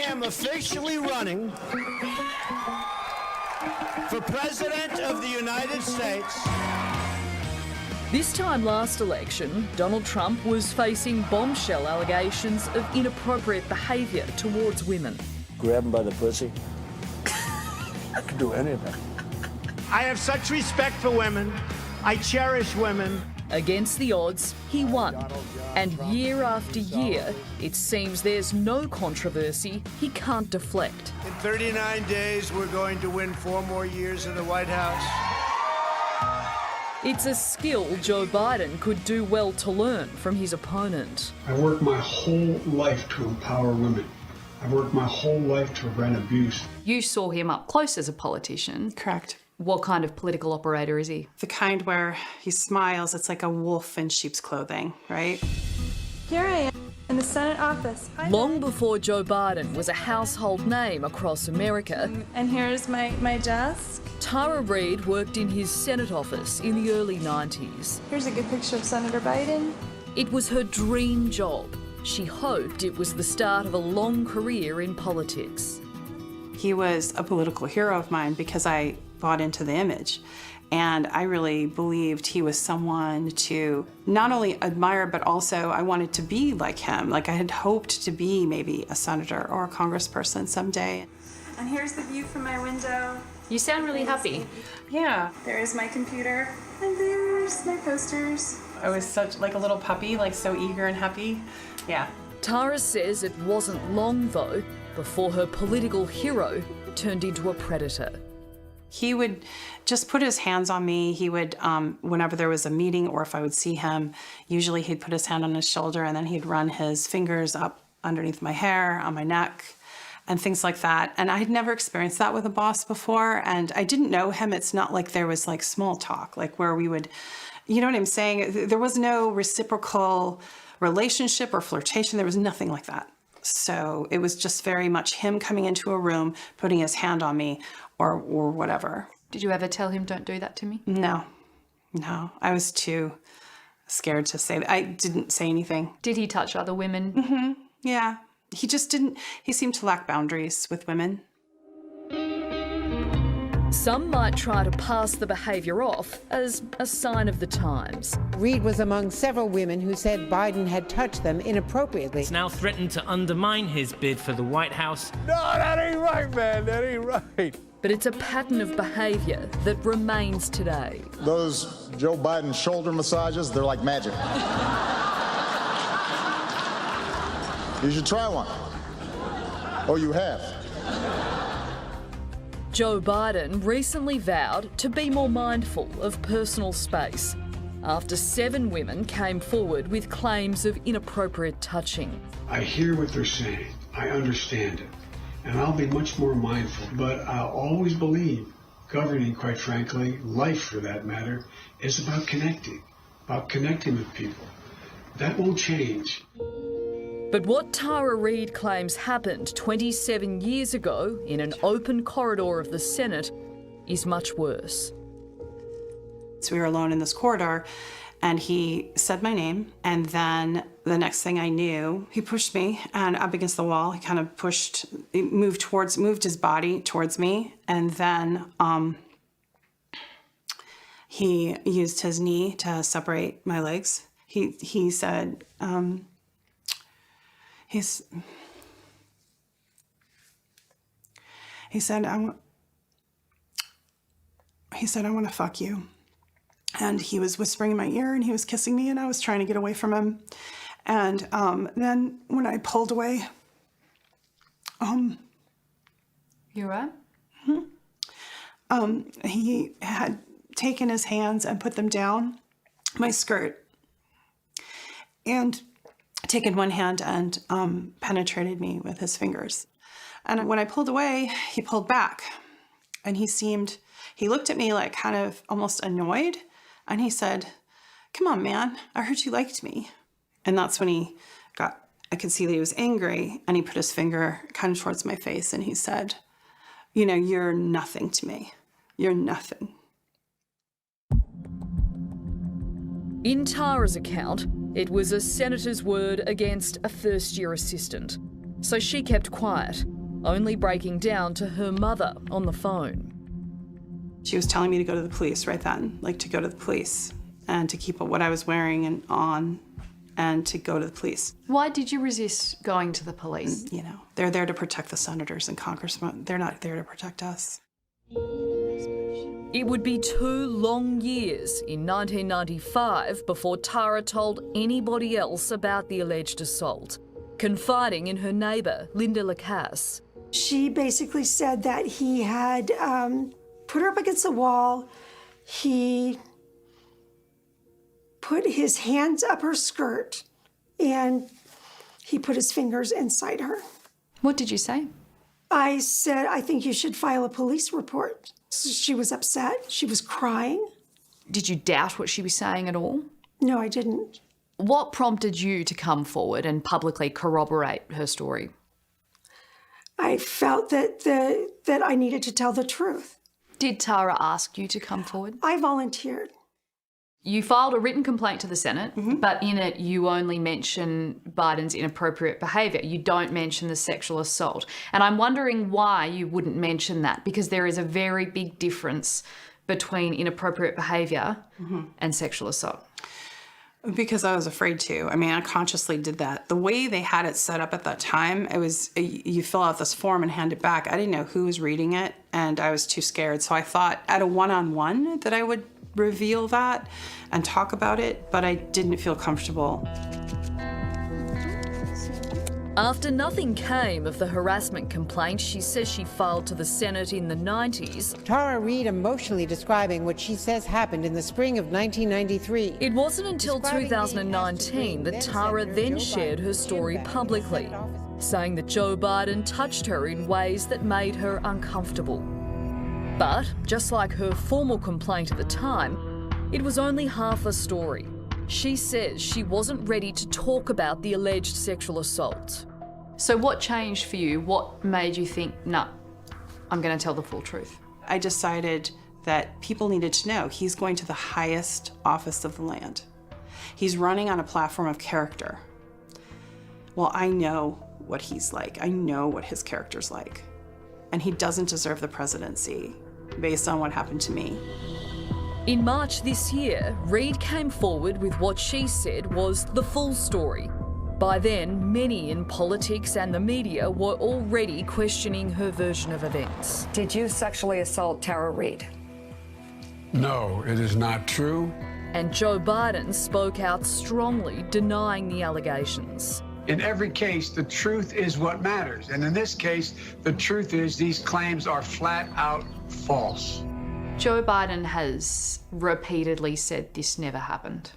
am officially running for President of the United States. This time last election, Donald Trump was facing bombshell allegations of inappropriate behaviour towards women. Grab him by the pussy. I could do anything. I have such respect for women. I cherish women. Against the odds, he won. And year after year, it seems there's no controversy he can't deflect. In 39 days, we're going to win 4 more years in the White House. It's a skill Joe Biden could do well to learn from his opponent. I worked my whole life to empower women. I've worked my whole life to prevent abuse. You saw him up close as a politician. Correct. What kind of political operator is he? The kind where he smiles, it's like a wolf in sheep's clothing, right? Here I am in the Senate office. Hi, Long before Joe Biden was a household name across America, and here's my desk. Tara Reade worked in his Senate office in the early 90s. Here's a good picture of Senator Biden. It was her dream job. She hoped it was the start of a long career in politics. He was a political hero of mine because I bought into the image. And I really believed he was someone to not only admire, but also I wanted to be like him. Like I had hoped to be maybe a senator or a congressperson someday. And here's the view from my window. You sound really happy. Yeah. There's my computer. And there's my posters. I was such like a little puppy, like so eager and happy. Yeah. Tara says it wasn't long, though, before her political hero turned into a predator. He would just put his hands on me. He would, whenever there was a meeting or if I would see him, usually he'd put his hand on his shoulder and then he'd run his fingers up underneath my hair, on my neck, and things like that. And I had never experienced that with a boss before, and I didn't know him. It's not like there was like small talk, like where we would, you know what I'm saying? There was no reciprocal relationship or flirtation. There was nothing like that. So it was just very much him coming into a room, putting his hand on me or whatever. Did you ever tell him, don't do that to me? No. I was too scared to say that. I didn't say anything. Did he touch other women? Yeah. He just didn't, he seemed to lack boundaries with women. Some might try to pass the behaviour off as a sign of the times. Reade was among several women who said Biden had touched them inappropriately. It's now threatened to undermine his bid for the White House. No, that ain't right, man. That ain't right. But it's a pattern of behaviour that remains today. Those Joe Biden shoulder massages, they're like magic. You should try one. Oh, you have? Joe Biden recently vowed to be more mindful of personal space after 7 women came forward with claims of inappropriate touching. I hear what they're saying. I understand it. And I'll be much more mindful. But I'll always believe governing, quite frankly, life for that matter, is about connecting with people. That won't change. But what Tara Reade claims happened 27 years ago in an open corridor of the Senate is much worse. So we were alone in this corridor and he said my name, and then the next thing I knew, he pushed me and up against the wall. He kind of moved his body towards me, and then he used his knee to separate my legs. He said, He said, I want to fuck you. And he was whispering in my ear and he was kissing me and I was trying to get away from him. And then when I pulled away, You're right? He had taken his hands and put them down my skirt and taken one hand and penetrated me with his fingers. And when I pulled away, he pulled back and he looked at me like kind of almost annoyed. And he said, "Come on, man, I heard you liked me." And that's when I could see that he was angry, and he put his finger kind of towards my face and he said, "You know, you're nothing to me. You're nothing." In Tara's account, it was a senator's word against a first-year assistant. So she kept quiet only breaking down to her mother on the phone. She was telling me to go to the police right then, like to go to the police and to keep what I was wearing and on and to go to the police. Why did you resist going to the police? You know, they're there to protect the senators and congressmen. They're not there to protect us. It would be 2 long years in 1995 before Tara told anybody else about the alleged assault, confiding in her neighbour, Linda Lacasse. She basically said that he had put her up against the wall. He put his hands up her skirt and he put his fingers inside her. What did you say? I said, I think you should file a police report. So she was upset. She was crying. Did you doubt what she was saying at all? No, I didn't. What prompted you to come forward and publicly corroborate her story? I felt that I needed to tell the truth. Did Tara ask you to come forward? I volunteered. You filed a written complaint to the Senate, but in it you only mention Biden's inappropriate behaviour. You don't mention the sexual assault. And I'm wondering why you wouldn't mention that, because there is a very big difference between inappropriate behaviour and sexual assault. Because I was afraid to. I mean, I consciously did that. The way they had it set up at that time, it was you fill out this form and hand it back. I didn't know who was reading it, and I was too scared. So I thought at a one-on-one that I would reveal that and talk about it, but I didn't feel comfortable. After nothing came of the harassment complaint she says she filed to the Senate in the 90s, Tara Reade emotionally describing what she says happened in the spring of 1993. it wasn't until 2019 that Tara then shared her story publicly, saying that Joe Biden touched her in ways that made her uncomfortable. But, just like her formal complaint at the time, it was only half a story. She says she wasn't ready to talk about the alleged sexual assault. So what changed for you? What made you think, no, I'm going to tell the full truth? I decided that people needed to know he's going to the highest office of the land. He's running on a platform of character. Well, I know what he's like. I know what his character's like. And he doesn't deserve the presidency based on what happened to me. In March this year, Reade came forward with what she said was the full story. By then, many in politics and the media were already questioning her version of events. Did you sexually assault Tara Reade? No, it is not true. And Joe Biden spoke out strongly, denying the allegations. In every case, the truth is what matters. And in this case, the truth is these claims are flat out false. Joe Biden has repeatedly said this never happened.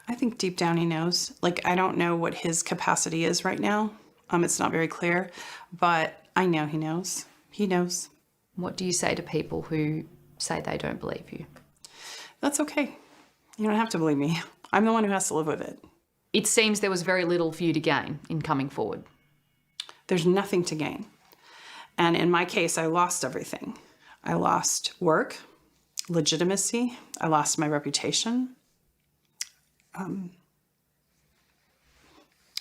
I think deep down he knows. Like, I don't know what his capacity is right now. It's not very clear, but I know he knows. He knows. What do you say to people who say they don't believe you? That's okay. You don't have to believe me. I'm the one who has to live with it. It seems there was very little for you to gain in coming forward. There's nothing to gain. And in my case, I lost everything. I lost work, legitimacy. I lost my reputation. I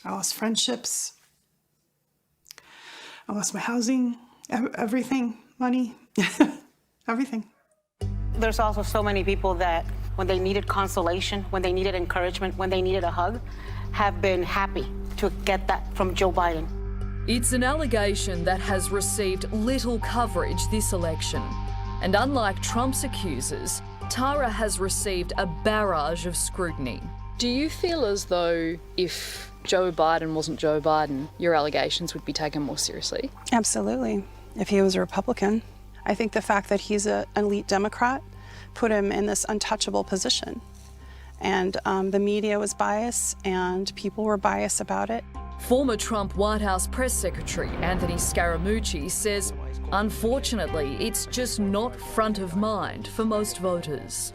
lost friendships. I lost my housing, everything, money, everything. There's also so many people that when they needed consolation, when they needed encouragement, when they needed a hug, have been happy to get that from Joe Biden. It's an allegation that has received little coverage this election. And unlike Trump's accusers, Tara has received a barrage of scrutiny. Do you feel as though if Joe Biden wasn't Joe Biden, your allegations would be taken more seriously? Absolutely. If he was a Republican. I think the fact that he's an elite Democrat put him in this untouchable position. And the media was biased and people were biased about it. Former Trump White House press secretary Anthony Scaramucci says, unfortunately, it's just not front of mind for most voters.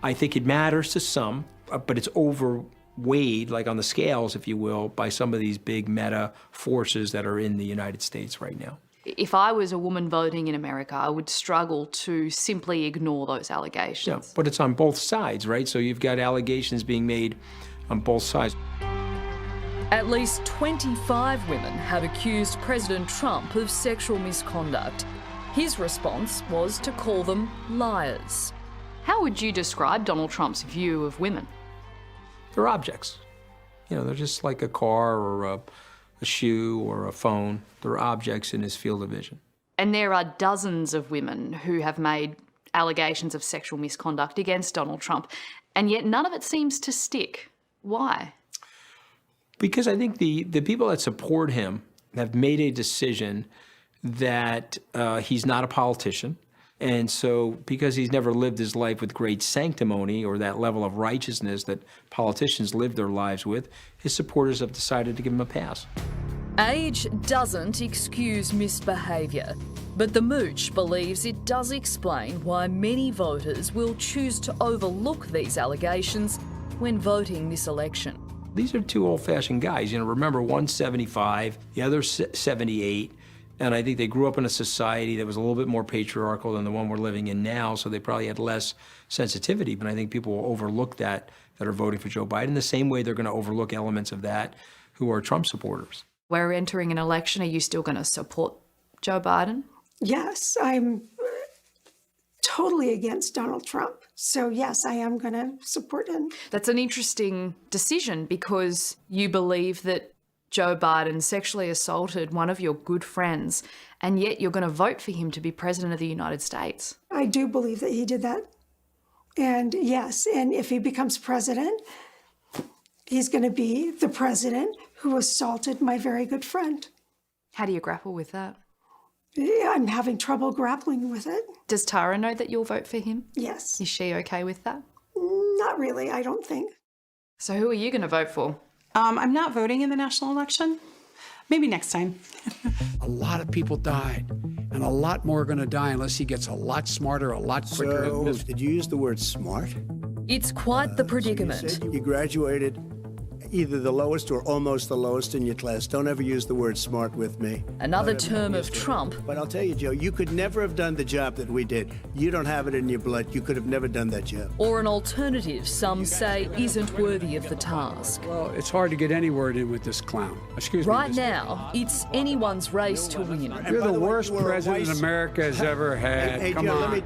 I think it matters to some, but it's overweighed, like on the scales, if you will, by some of these big meta forces that are in the United States right now. If I was a woman voting in America, I would struggle to simply ignore those allegations. Yeah, but it's on both sides, right? So you've got allegations being made on both sides. At least 25 women have accused President Trump of sexual misconduct. His response was to call them liars. How would you describe Donald Trump's view of women? They're objects. You know, they're just like a car or a shoe or a phone. They're objects in his field of vision. And there are dozens of women who have made allegations of sexual misconduct against Donald Trump, and yet none of it seems to stick. Why? Because I think the people that support him have made a decision that he's not a politician. And so because he's never lived his life with great sanctimony or that level of righteousness that politicians live their lives with, his supporters have decided to give him a pass. Age doesn't excuse misbehaviour, but the Mooch believes it does explain why many voters will choose to overlook these allegations when voting this election. These are two old-fashioned guys. You know, remember, one's 75, the other's 78. And I think they grew up in a society that was a little bit more patriarchal than the one we're living in now, so they probably had less sensitivity. But I think people will overlook that are voting for Joe Biden the same way they're going to overlook elements of that who are Trump supporters. We're entering an election. Are you still going to support Joe Biden? Yes, I'm totally against Donald Trump. So yes, I am going to support him. That's an interesting decision because you believe that Joe Biden sexually assaulted one of your good friends, and yet you're going to vote for him to be president of the United States. I do believe that he did that. And yes, and if he becomes president, he's going to be the president who assaulted my very good friend. How do you grapple with that? I'm having trouble grappling with it. Does Tara know that you'll vote for him? Yes. Is she okay with that? Not really, I don't think. So who are you going to vote for? I'm not voting in the national election. Maybe next time. A lot of people died, and a lot more are going to die unless he gets a lot smarter, a lot quicker. So, did you use the word smart? It's quite the predicament. So you graduated either the lowest or almost the lowest in your class. Don't ever use the word smart with me. Another term of Trump. But I'll tell you, Joe, you could never have done the job that we did. You don't have it in your blood. You could have never done that job. Or an alternative some say isn't worthy of the task. Well, it's hard to get any word in with this clown. Excuse me. Right now, it's anyone's race to win. You're the worst president America has ever had. Hey, Come Joe, on.